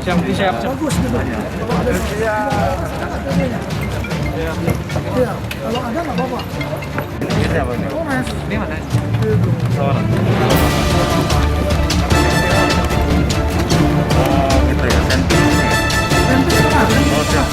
Siap, siap. Bagus gitu. Iya. Kalau ada nggak apa-apa. Ini siapa ini? Oh, Mas. Ini mana? Seorang. Oh, gitu ya, senpi. Senpi kemarin. Oh, siap.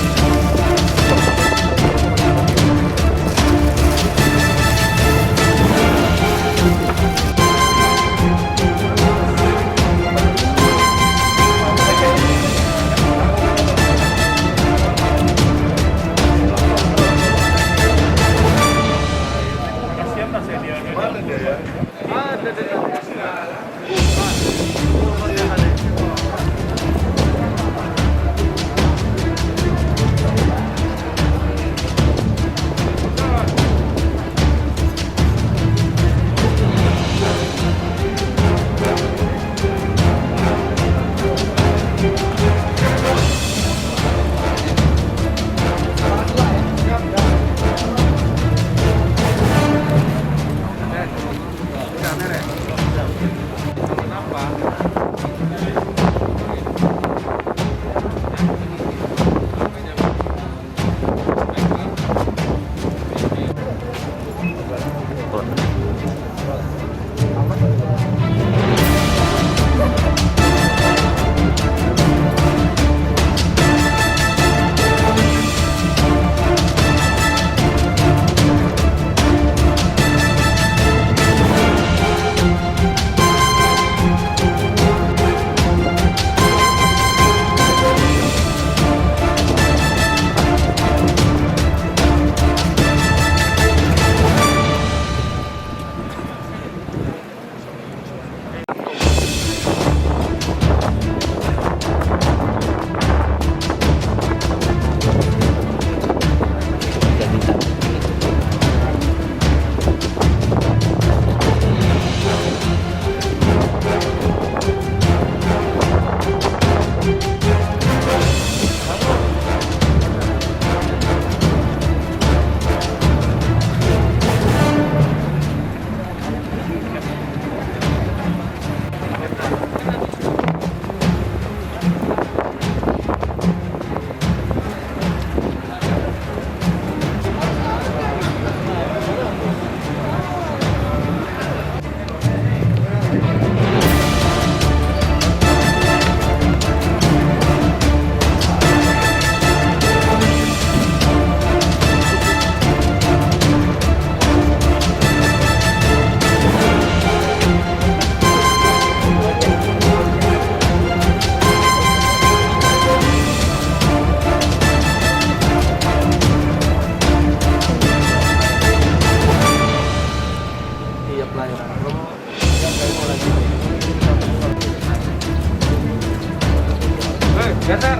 Geser.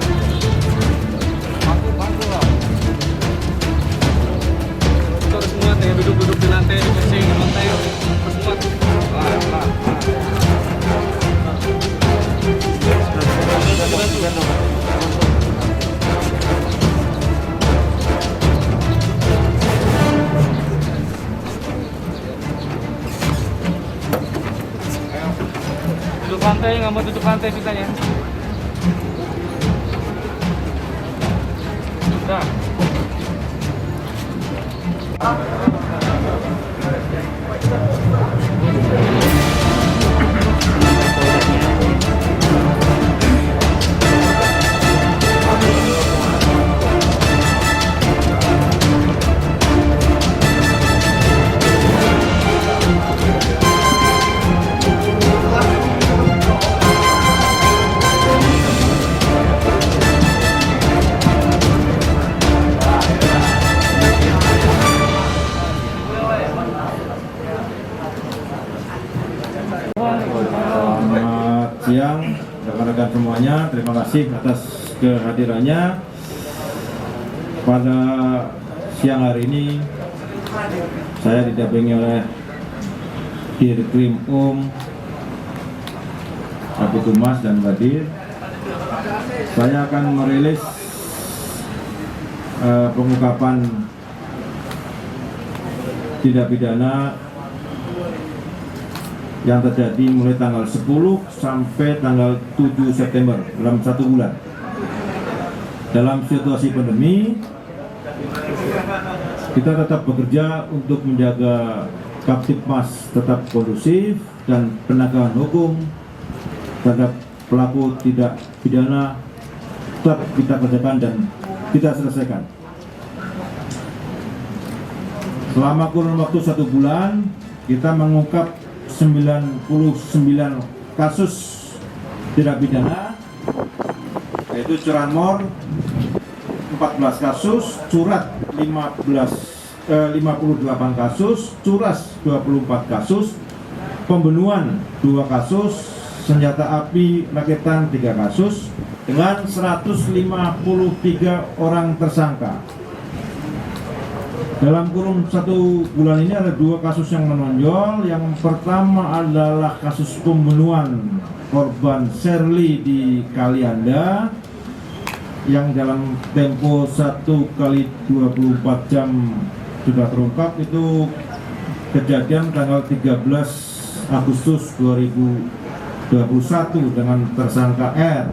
Bangku lah. Itu harus muat ya, duduk-duduk di lantai, di kursi, di lantai. Harus muat. Pelan. Duduk lantai, nggak mau duduk lantai sisanya. Sudah. siang rekan-rekan semuanya. Terima kasih atas kehadirannya. Pada siang hari ini saya didampingi oleh Dirkrim Kabid Humas dan Badir. Saya akan merilis pengungkapan tindak pidana yang terjadi mulai tanggal 10 sampai tanggal 7 September dalam 1 bulan. Dalam situasi pandemi, kita tetap bekerja untuk menjaga Kamtibmas tetap kondusif dan penegakan hukum terhadap pelaku tindak pidana tetap kita kerjakan dan kita selesaikan. Selama kurun waktu 1 bulan, kita mengungkap 99 kasus tindak pidana, yaitu curanmor 14 kasus, curat 58 kasus, curas 24 kasus, pembunuhan 2 kasus, senjata api rakitan 3 kasus, dengan 153 orang tersangka. Dalam kurun 1 bulan ini ada 2 kasus yang menonjol. Yang pertama adalah kasus pembunuhan korban Shirley di Kalianda, yang dalam tempo 1 kali 24 jam sudah terungkap. Itu kejadian tanggal 13 Agustus 2021 dengan tersangka R.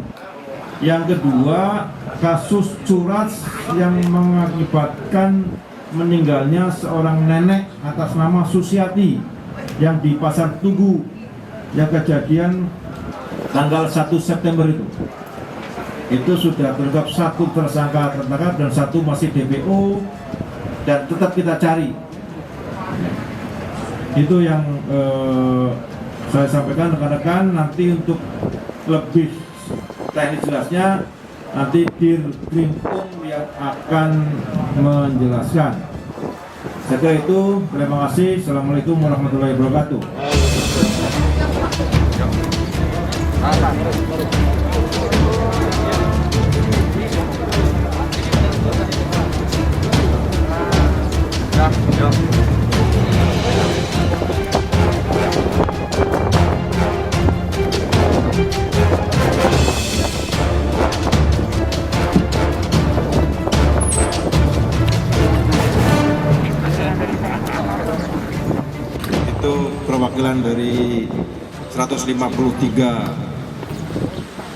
Yang kedua, kasus curas yang mengakibatkan meninggalnya seorang nenek atas nama Susiati yang di Pasar Tugu, yang kejadian tanggal 1 September itu sudah terungkap 1 tersangka tertangkap dan 1 masih DPO dan tetap kita cari. Itu yang saya sampaikan rekan-rekan. Nanti untuk lebih teknis jelasnya nanti Dirkrim yang akan menjelaskan. Saya kira itu. Terima kasih. Assalamualaikum warahmatullahi wabarakatuh. Itu perwakilan dari 153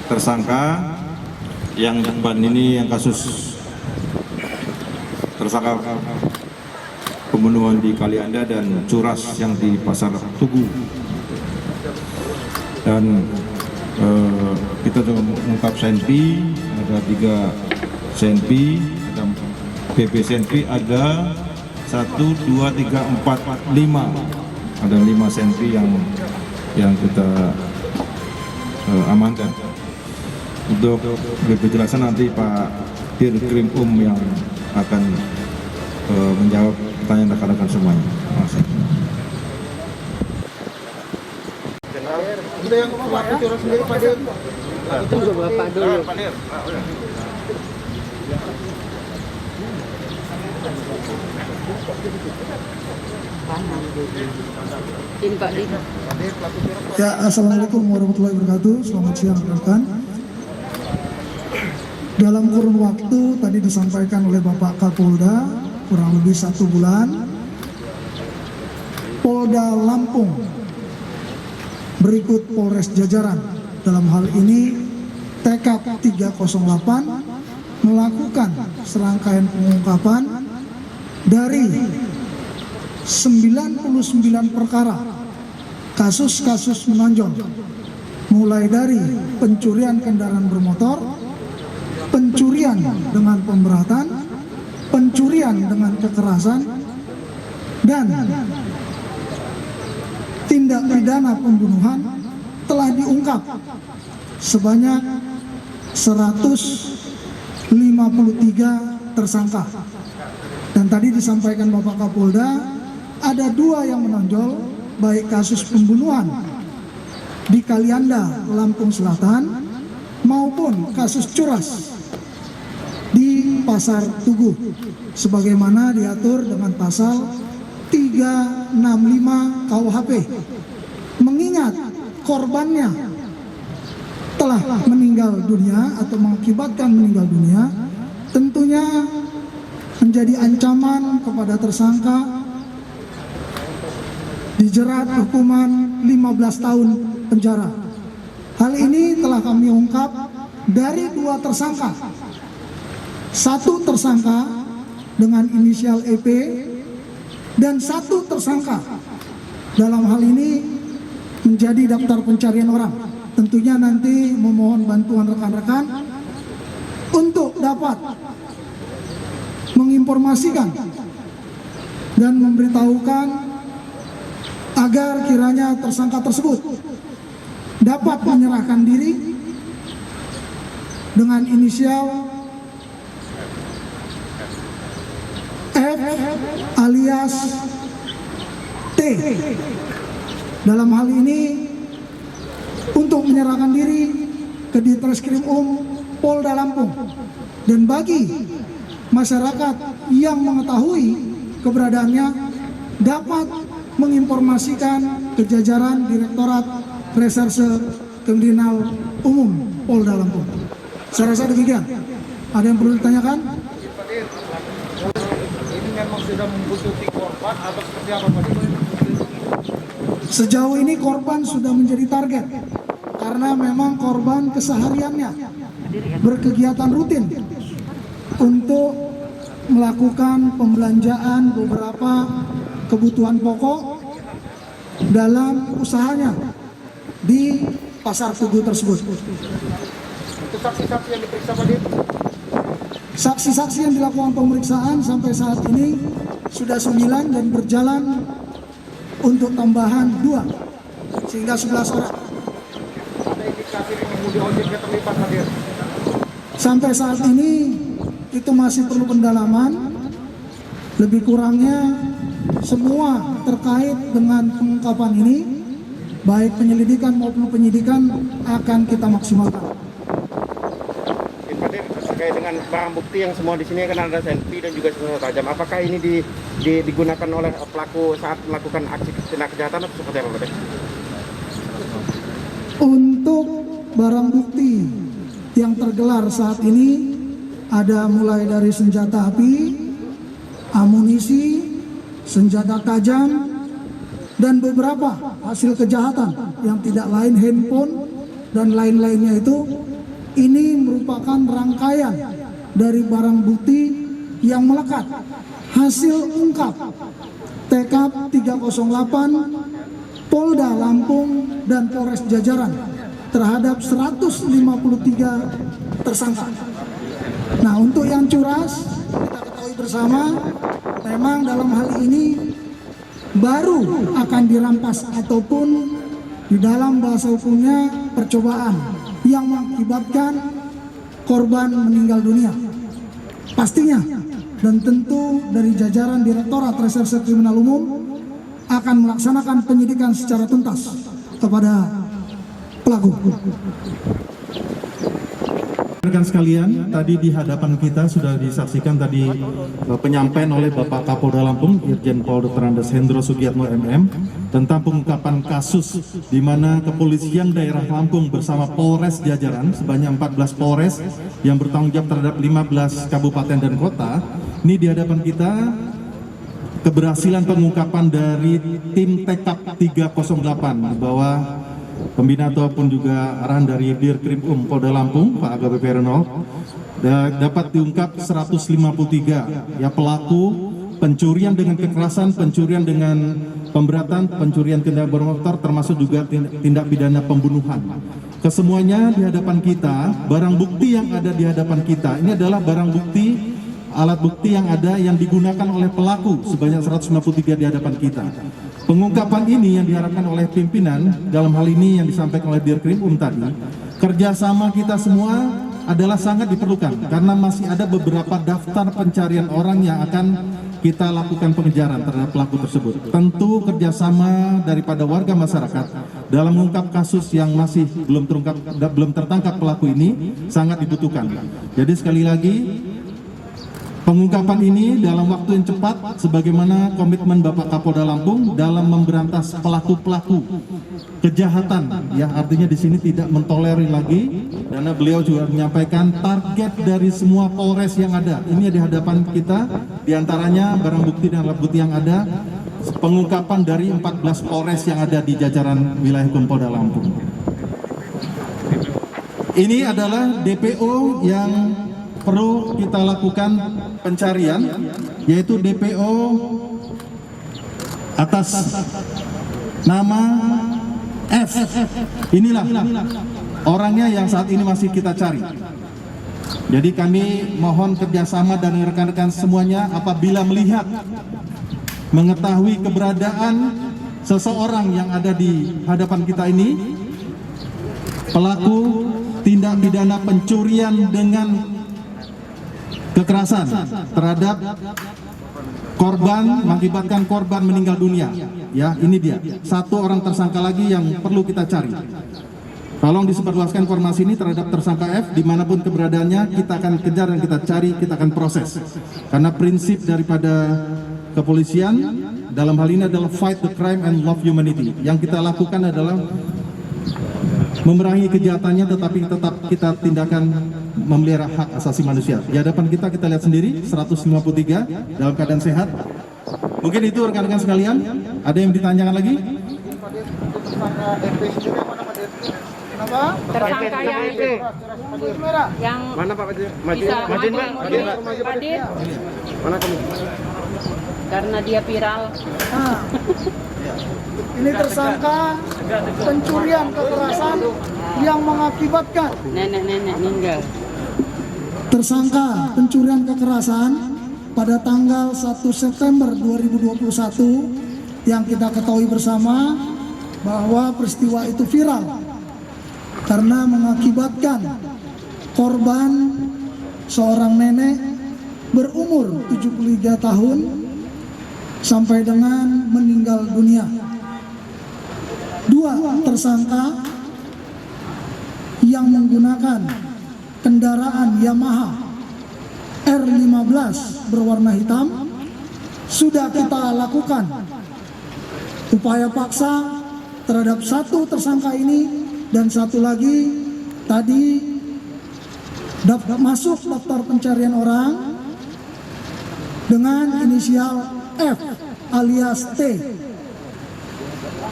tersangka. Yang depan ini yang kasus tersangka pembunuhan di Kalianda dan curas yang di Pasar Tugu. Dan kita juga mengungkap Senpi, ada 3 Senpi, ada BB Senpi, ada 1, 2, 3, 4, 5. Ada 5 Senpi yang kita amankan. Untuk lebih jelasan nanti Pak Dirkrim yang akan menjawab pertanyaan rekan-rekan semuanya. Terima kasih. Udah yang waktu curang sendiri Pak Dir. Itu juga Bapak dulu. Pak Dir. Ini Pak Dir. Ya, assalamualaikum warahmatullahi wabarakatuh. Selamat siang rekan. Dalam kurun waktu tadi disampaikan oleh Bapak Kapolda kurang lebih 1 bulan, Polda Lampung berikut Polres jajaran dalam hal ini TK 308 melakukan serangkaian pengungkapan dari 99 perkara kasus-kasus menonjol, mulai dari pencurian kendaraan bermotor, pencurian dengan pemberatan, pencurian dengan kekerasan, dan tindak pidana pembunuhan telah diungkap sebanyak 153 tersangka. Dan tadi disampaikan Bapak Kapolda, ada 2 yang menonjol, baik kasus pembunuhan di Kalianda, Lampung Selatan, maupun kasus curas di Pasar Tugu sebagaimana diatur dengan pasal 365 KUHP. Mengingat korbannya telah meninggal dunia atau mengakibatkan meninggal dunia, tentunya menjadi ancaman kepada tersangka dijerat hukuman 15 tahun penjara. Hal ini telah kami ungkap dari 2 tersangka. 1 tersangka dengan inisial EP dan 1 tersangka dalam hal ini menjadi daftar pencarian orang. Tentunya nanti memohon bantuan rekan-rekan untuk dapat menginformasikan dan memberitahukan agar kiranya tersangka tersebut dapat menyerahkan diri dengan inisial F alias T. Dalam hal ini untuk menyerahkan diri ke Ditreskrim Polda Lampung. Dan bagi masyarakat yang mengetahui keberadaannya dapat menginformasikan ke jajaran Direktorat Reserse Kriminal Umum Polda Lampung. Saya rasa demikian. Ada yang perlu ditanyakan? Ini memang sudah membutuhkan korban atau seperti apa Pak? Sejauh ini korban sudah menjadi target karena memang korban kesehariannya berkegiatan rutin untuk melakukan pembelanjaan beberapa kebutuhan pokok dalam usahanya di Pasar Tugu tersebut. Untuk saksi-saksi yang diperiksa Pak Dir? Saksi-saksi yang dilakukan pemeriksaan sampai saat ini sudah 9 dan berjalan untuk tambahan 2 sehingga 11 orang. Ada indikasi pengemudi ojek yang terlibat Pak Dir? Sampai saat ini itu masih perlu pendalaman. Lebih kurangnya semua terkait dengan pengungkapan ini, baik penyelidikan maupun penyidikan akan kita maksimalkan. Pak Dir, terkait dengan barang bukti yang semua di sini kan ada senpi dan juga senjata tajam. Apakah ini digunakan oleh pelaku saat melakukan aksi tindak kejahatan atau seperti apa Pak Dir? Untuk barang bukti yang tergelar saat ini ada mulai dari senjata api, amunisi, senjata tajam, dan beberapa hasil kejahatan yang tidak lain handphone dan lain-lainnya itu. Ini merupakan rangkaian dari barang bukti yang melekat hasil ungkap TKP 308 Polda Lampung dan Polres Jajaran terhadap 153 tersangka. Nah, untuk yang curas kita ketahui bersama memang dalam hal ini baru akan dirampas ataupun di dalam bahasa hukumnya percobaan yang mengakibatkan korban meninggal dunia. Pastinya dan tentu dari jajaran Direktorat Reserse Kriminal Umum akan melaksanakan penyidikan secara tuntas kepada pelaku. Rekan sekalian, tadi di hadapan kita sudah disaksikan tadi penyampaian oleh Bapak Kapolda Lampung, Irjen Pol Dr. Andes Hendro Sugiatmo MM, tentang pengungkapan kasus di mana kepolisian daerah Lampung bersama Polres Jajaran sebanyak 14 Polres yang bertanggung jawab terhadap 15 kabupaten dan kota. Ini di hadapan kita keberhasilan pengungkapan dari tim TKP 308 bahwa pembina ataupun juga arahan dari Dirkrim Polda Lampung, Pak AKBP Renold, dapat diungkap 153 ya pelaku pencurian dengan kekerasan, pencurian dengan pemberatan, pencurian kendaraan bermotor, termasuk juga tindak pidana pembunuhan. Kesemuanya di hadapan kita, barang bukti yang ada di hadapan kita, ini adalah barang bukti, alat bukti yang ada yang digunakan oleh pelaku sebanyak 153 di hadapan kita. Pengungkapan ini yang diharapkan oleh pimpinan dalam hal ini yang disampaikan oleh Dirkrim tadi, kerjasama kita semua adalah sangat diperlukan karena masih ada beberapa daftar pencarian orang yang akan kita lakukan pengejaran terhadap pelaku tersebut. Tentu kerjasama daripada warga masyarakat dalam mengungkap kasus yang masih belum tertangkap pelaku ini sangat dibutuhkan. Jadi sekali lagi, pengungkapan ini dalam waktu yang cepat sebagaimana komitmen Bapak Kapolda Lampung dalam memberantas pelaku-pelaku kejahatan, ya, artinya di sini tidak mentolerir lagi, karena beliau juga menyampaikan target dari semua Polres yang ada. Ini di hadapan kita, diantaranya barang bukti dan alat bukti yang ada, pengungkapan dari 14 Polres yang ada di jajaran wilayah hukum Polda Lampung. Ini adalah DPO yang perlu kita lakukan pencarian, yaitu DPO atas nama F. Inilah orangnya yang saat ini masih kita cari. Jadi kami mohon kerjasama dari rekan-rekan semuanya apabila melihat, mengetahui keberadaan seseorang yang ada di hadapan kita ini, pelaku tindak pidana pencurian dengan kekerasan terhadap korban, mengakibatkan korban meninggal dunia. Ya, ini dia. Satu orang tersangka lagi yang perlu kita cari. Tolong disebarluaskan informasi ini terhadap tersangka F, dimanapun keberadaannya, kita akan kejar dan kita cari, kita akan proses. Karena prinsip daripada kepolisian dalam hal ini adalah fight the crime and love humanity. Yang kita lakukan adalah memerangi kejahatannya, tetapi tetap kita tindakan memelihara hak asasi manusia. Di hadapan kita lihat sendiri 153 dalam keadaan sehat. Mungkin itu rekan-rekan sekalian. Ada yang ditanyakan lagi? Tersangka yang Mana Pak Maju? bisa Majuin Pak. hadir Mana kamu? karena dia viral. Nah, ini tersangka pencurian kekerasan yang mengakibatkan Nenek-nenek meninggal. tersangka pencurian kekerasan pada tanggal 1 September 2021 yang kita ketahui bersama bahwa peristiwa itu viral karena mengakibatkan korban seorang nenek berumur 73 tahun sampai dengan meninggal dunia. Dua tersangka yang menggunakan kendaraan Yamaha R15 berwarna hitam sudah kita lakukan upaya paksa terhadap satu tersangka ini, dan satu lagi tadi masuk daftar pencarian orang dengan inisial F alias T.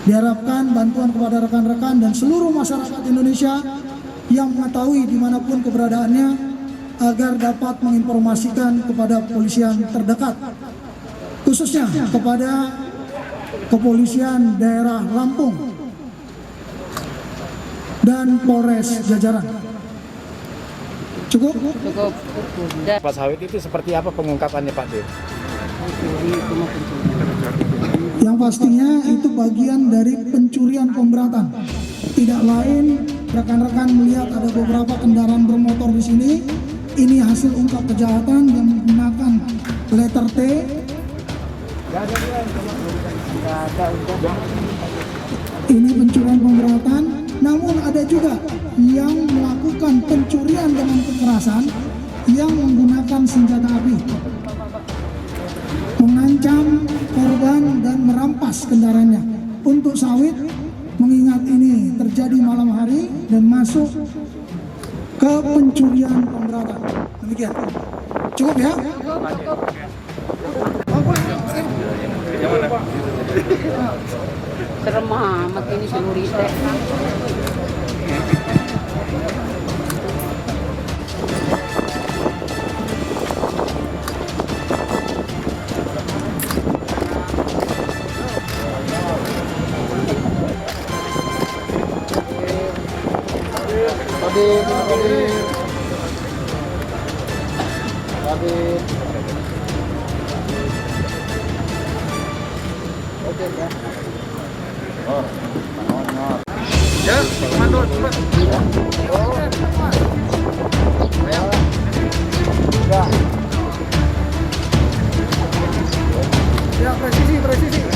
Diharapkan bantuan kepada rekan-rekan dan seluruh masyarakat Indonesia yang mengetahui dimanapun keberadaannya agar dapat menginformasikan kepada kepolisian terdekat, khususnya kepada kepolisian daerah Lampung dan Polres jajaran. Cukup? Cukup. Pak sawit itu seperti apa pengungkapannya Pak Dir? Yang pastinya itu bagian dari pencurian pemberatan. Tidak lain, rekan-rekan melihat ada beberapa kendaraan bermotor di sini. Ini hasil ungkap kejahatan yang menggunakan letter T. Ini pencurian pemberatan. Namun ada juga yang melakukan pencurian dengan kekerasan yang menggunakan senjata api, mengancam korban dan merampas kendaraannya. Untuk sawit, mengingat ini terjadi malam hari dan masuk ke pencurian pemberatan. Demikian. Cukup ya? Serem amat ini seluruh Ya, mandor cepat. Ya, presisi.